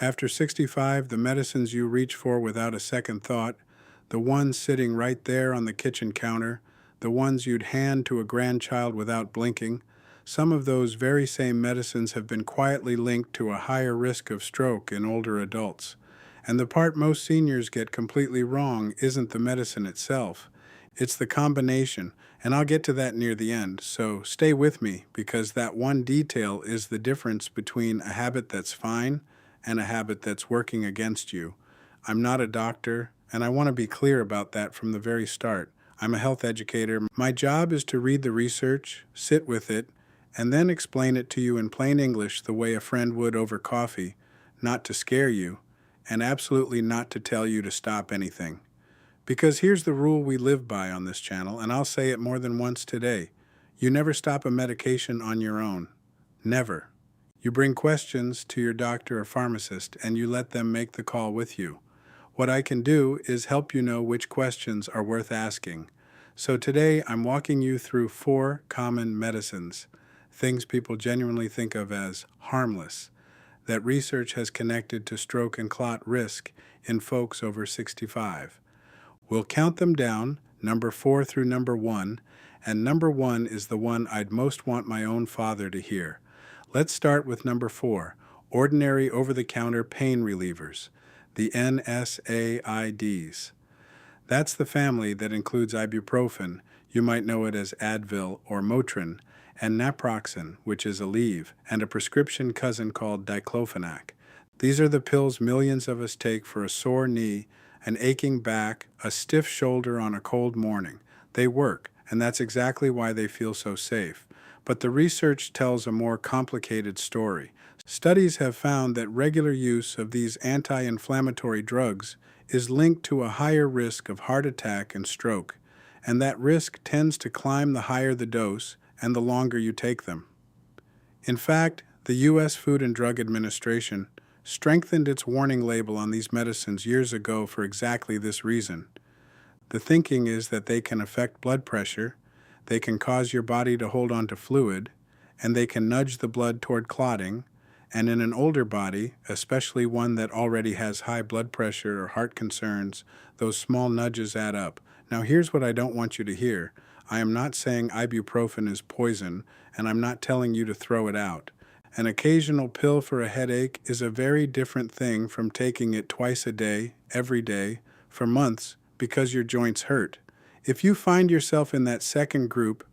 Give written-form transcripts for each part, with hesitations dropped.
After 65, the medicines you reach for without a second thought, the ones sitting right there on the kitchen counter, the ones you'd hand to a grandchild without blinking, some of those very same medicines have been quietly linked to a higher risk of stroke in older adults. And the part most seniors get completely wrong isn't the medicine itself, it's the combination, and I'll get to that near the end, so stay with me because that one detail is the difference between a habit that's fine and a habit that's working against you. I'm not a doctor, and I want to be clear about that from the very start. I'm a health educator. My job is to read the research, sit with it, and then explain it to you in plain English the way a friend would over coffee, not to scare you, and absolutely not to tell you to stop anything. Because here's the rule we live by on this channel, and I'll say it more than once today. You never stop a medication on your own. Never. You bring questions to your doctor or pharmacist, and you let them make the call with you. What I can do is help you know which questions are worth asking. So today I'm walking you through 4 common medicines, things people genuinely think of as harmless, that research has connected to stroke and clot risk in folks over 65. We'll count them down, number 4 through number 1, and number 1 is the one I'd most want my own father to hear. Let's start with number 4, ordinary over-the-counter pain relievers, the NSAIDs. That's the family that includes ibuprofen, you might know it as Advil or Motrin, and naproxen, which is Aleve, and a prescription cousin called diclofenac. These are the pills millions of us take for a sore knee, an aching back, a stiff shoulder on a cold morning. They work, and that's exactly why they feel so safe. But the research tells a more complicated story. Studies have found that regular use of these anti-inflammatory drugs is linked to a higher risk of heart attack and stroke, and that risk tends to climb the higher the dose and the longer you take them. In fact, the U.S. Food and Drug Administration strengthened its warning label on these medicines years ago for exactly this reason. The thinking is that they can affect blood pressure, they can cause your body to hold on to fluid, and they can nudge the blood toward clotting, and in an older body, especially one that already has high blood pressure or heart concerns, those small nudges add up. Now here's what I don't want you to hear. I am not saying ibuprofen is poison, and I'm not telling you to throw it out. An occasional pill for a headache is a very different thing from taking it twice a day, every day, for months because your joints hurt. If you find yourself in that second group,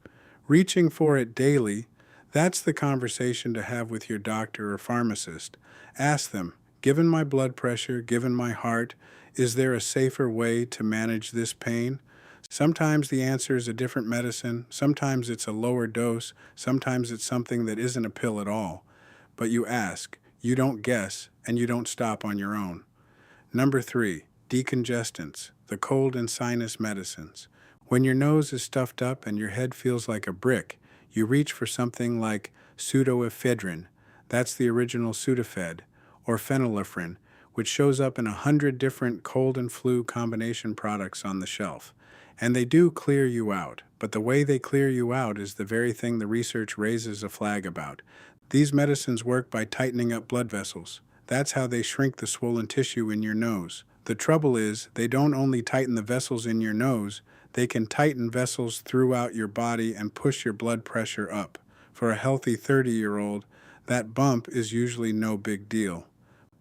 reaching for it daily, that's the conversation to have with your doctor or pharmacist. Ask them, given my blood pressure, given my heart, is there a safer way to manage this pain? Sometimes the answer is a different medicine, sometimes it's a lower dose, sometimes it's something that isn't a pill at all. But you ask, you don't guess, and you don't stop on your own. Number 3, decongestants, the cold and sinus medicines. When your nose is stuffed up and your head feels like a brick, you reach for something like pseudoephedrine, that's the original Sudafed, or phenylephrine, which shows up in 100 different cold and flu combination products on the shelf. And they do clear you out, but the way they clear you out is the very thing the research raises a flag about. These medicines work by tightening up blood vessels. That's how they shrink the swollen tissue in your nose. The trouble is, they don't only tighten the vessels in your nose, they can tighten vessels throughout your body and push your blood pressure up. For a healthy 30-year-old, that bump is usually no big deal.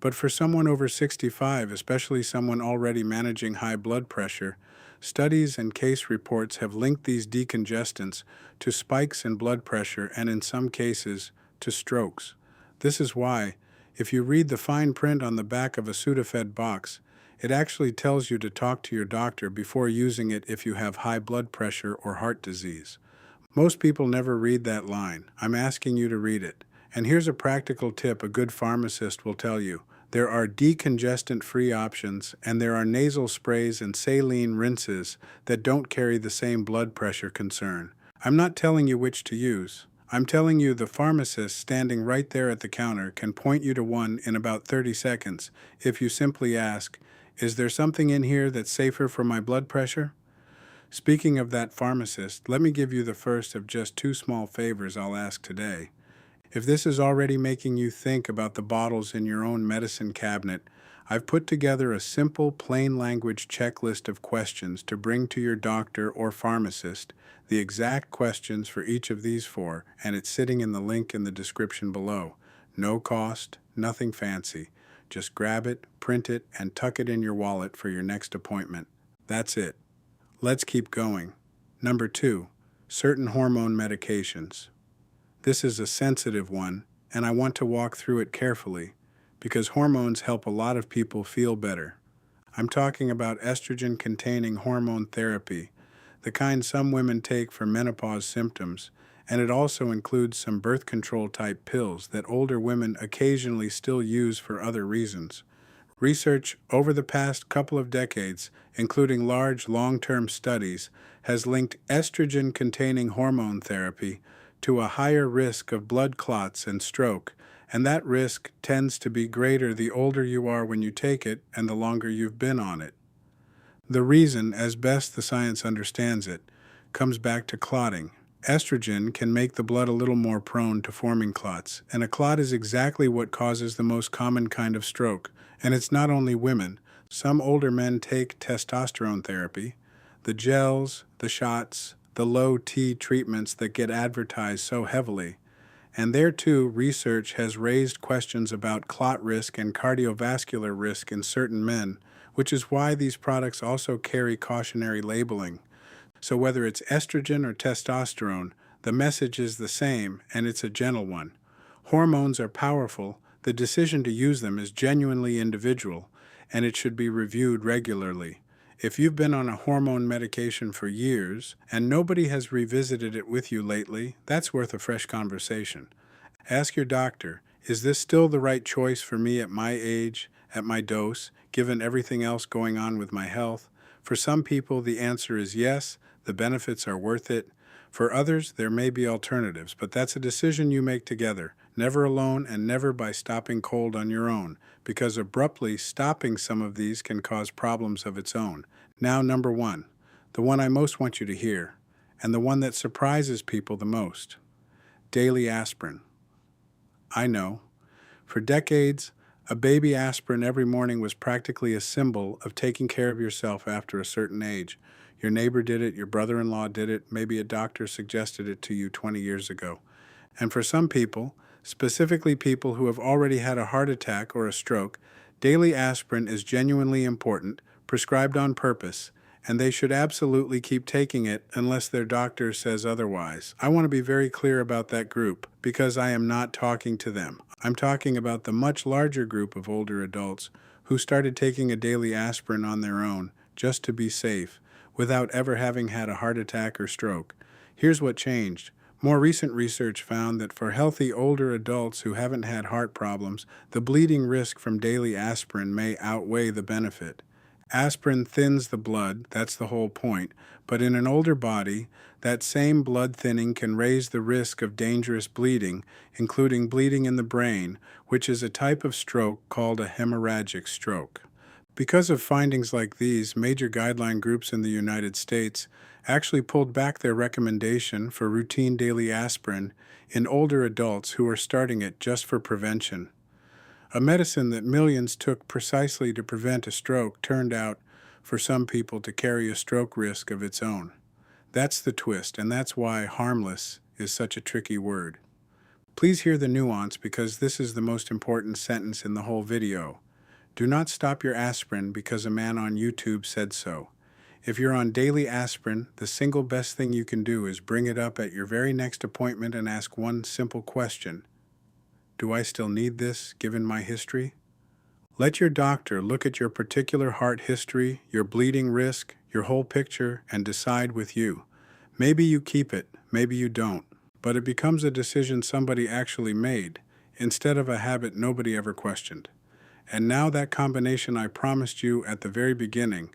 But for someone over 65, especially someone already managing high blood pressure, studies and case reports have linked these decongestants to spikes in blood pressure and in some cases, to strokes. This is why, if you read the fine print on the back of a Sudafed box, it actually tells you to talk to your doctor before using it if you have high blood pressure or heart disease. Most people never read that line. I'm asking you to read it. And here's a practical tip a good pharmacist will tell you. There are decongestant-free options, and there are nasal sprays and saline rinses that don't carry the same blood pressure concern. I'm not telling you which to use. I'm telling you the pharmacist standing right there at the counter can point you to one in about 30 seconds if you simply ask, is there something in here that's safer for my blood pressure? Speaking of that pharmacist, let me give you the first of just 2 small favors I'll ask today. If this is already making you think about the bottles in your own medicine cabinet, I've put together a simple, plain language checklist of questions to bring to your doctor or pharmacist, the exact questions for each of these four, and it's sitting in the link in the description below. No cost, nothing fancy. Just grab it, print it, and tuck it in your wallet for your next appointment. That's it. Let's keep going. Number 2, certain hormone medications. This is a sensitive one, and I want to walk through it carefully because hormones help a lot of people feel better. I'm talking about estrogen-containing hormone therapy, the kind some women take for menopause symptoms, and it also includes some birth control-type pills that older women occasionally still use for other reasons. Research over the past couple of decades, including large long-term studies, has linked estrogen-containing hormone therapy to a higher risk of blood clots and stroke, and that risk tends to be greater the older you are when you take it and the longer you've been on it. The reason, as best the science understands it, comes back to clotting. Estrogen can make the blood a little more prone to forming clots, and a clot is exactly what causes the most common kind of stroke. And it's not only women. Some older men take testosterone therapy, the gels, the shots, the low T treatments that get advertised so heavily. And there too, research has raised questions about clot risk and cardiovascular risk in certain men, which is why these products also carry cautionary labeling. So whether it's estrogen or testosterone, the message is the same, and it's a gentle one. Hormones are powerful. The decision to use them is genuinely individual, and it should be reviewed regularly. If you've been on a hormone medication for years and nobody has revisited it with you lately, that's worth a fresh conversation. Ask your doctor, is this still the right choice for me at my age, at my dose, given everything else going on with my health? For some people, the answer is yes, the benefits are worth it. For others, there may be alternatives, but that's a decision you make together, never alone and never by stopping cold on your own, because abruptly stopping some of these can cause problems of its own. Now, number 1, the one I most want you to hear, and the one that surprises people the most: daily aspirin. I know. For decades, a baby aspirin every morning was practically a symbol of taking care of yourself after a certain age. Your neighbor did it, your brother-in-law did it, maybe a doctor suggested it to you 20 years ago. And for some people, specifically people who have already had a heart attack or a stroke, daily aspirin is genuinely important, prescribed on purpose, and they should absolutely keep taking it unless their doctor says otherwise. I want to be very clear about that group, because I am not talking to them. I'm talking about the much larger group of older adults who started taking a daily aspirin on their own, just to be safe, without ever having had a heart attack or stroke. Here's what changed. More recent research found that for healthy older adults who haven't had heart problems, the bleeding risk from daily aspirin may outweigh the benefit. Aspirin thins the blood, that's the whole point, but in an older body, that same blood thinning can raise the risk of dangerous bleeding, including bleeding in the brain, which is a type of stroke called a hemorrhagic stroke. Because of findings like these, major guideline groups in the United States actually pulled back their recommendation for routine daily aspirin in older adults who are starting it just for prevention. A medicine that millions took precisely to prevent a stroke turned out, for some people, to carry a stroke risk of its own. That's the twist, and that's why harmless is such a tricky word. Please hear the nuance, because this is the most important sentence in the whole video. Do not stop your aspirin because a man on YouTube said so. If you're on daily aspirin, the single best thing you can do is bring it up at your very next appointment and ask one simple question. Do I still need this, given my history? Let your doctor look at your particular heart history, your bleeding risk, your whole picture, and decide with you. Maybe you keep it, maybe you don't, but it becomes a decision somebody actually made, instead of a habit nobody ever questioned. And now that combination I promised you at the very beginning,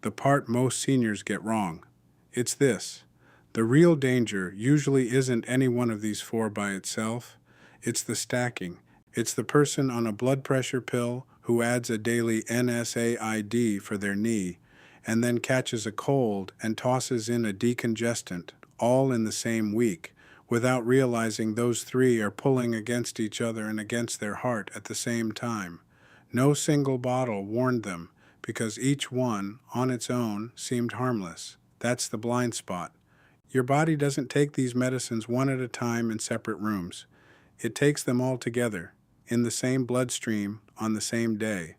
the part most seniors get wrong. It's this. The real danger usually isn't any one of these four by itself. It's the stacking. It's the person on a blood pressure pill who adds a daily NSAID for their knee and then catches a cold and tosses in a decongestant, all in the same week, without realizing those three are pulling against each other and against their heart at the same time. No single bottle warned them, because each one, on its own, seemed harmless. That's the blind spot. Your body doesn't take these medicines one at a time in separate rooms. It takes them all together, in the same bloodstream, on the same day.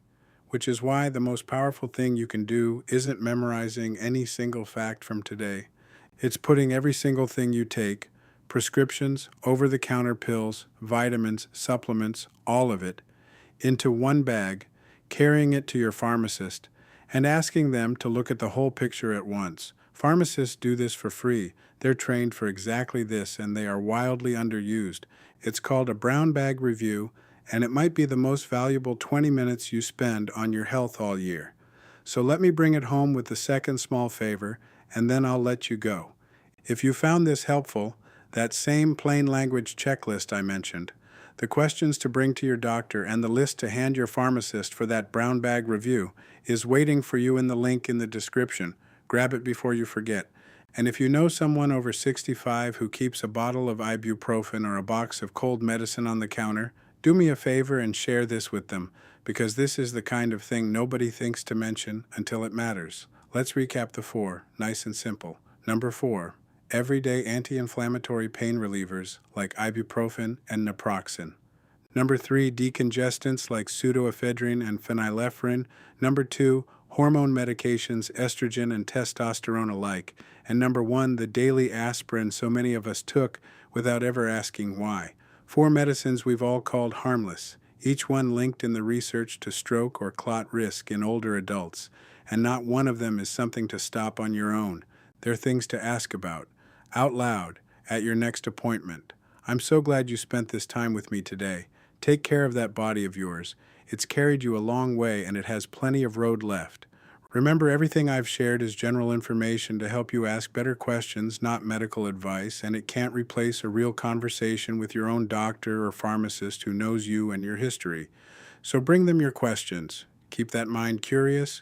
Which is why the most powerful thing you can do isn't memorizing any single fact from today. It's putting every single thing you take, prescriptions, over-the-counter pills, vitamins, supplements, all of it, into one bag, carrying it to your pharmacist, and asking them to look at the whole picture at once. Pharmacists do this for free. They're trained for exactly this, and they are wildly underused. It's called a brown bag review, and it might be the most valuable 20 minutes you spend on your health all year. So let me bring it home with the second small favor, and then I'll let you go. If you found this helpful, that same plain language checklist I mentioned, the questions to bring to your doctor, and the list to hand your pharmacist for that brown bag review is waiting for you in the link in the description. Grab it before you forget. And if you know someone over 65 who keeps a bottle of ibuprofen or a box of cold medicine on the counter, do me a favor and share this with them, because this is the kind of thing nobody thinks to mention until it matters. Let's recap the four, nice and simple. Number 4, everyday anti-inflammatory pain relievers like ibuprofen and naproxen. Number 3, decongestants like pseudoephedrine and phenylephrine. Number 2, hormone medications, estrogen and testosterone alike. And number 1, the daily aspirin so many of us took without ever asking why. 4 medicines we've all called harmless, each one linked in the research to stroke or clot risk in older adults. And not one of them is something to stop on your own. They're things to ask about, out loud, at your next appointment. I'm so glad you spent this time with me today. Take care of that body of yours. It's carried you a long way, and it has plenty of road left. Remember, everything I've shared is general information to help you ask better questions, not medical advice, and it can't replace a real conversation with your own doctor or pharmacist who knows you and your history. So bring them your questions. Keep that mind curious,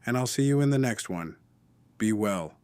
and I'll see you in the next one. Be well.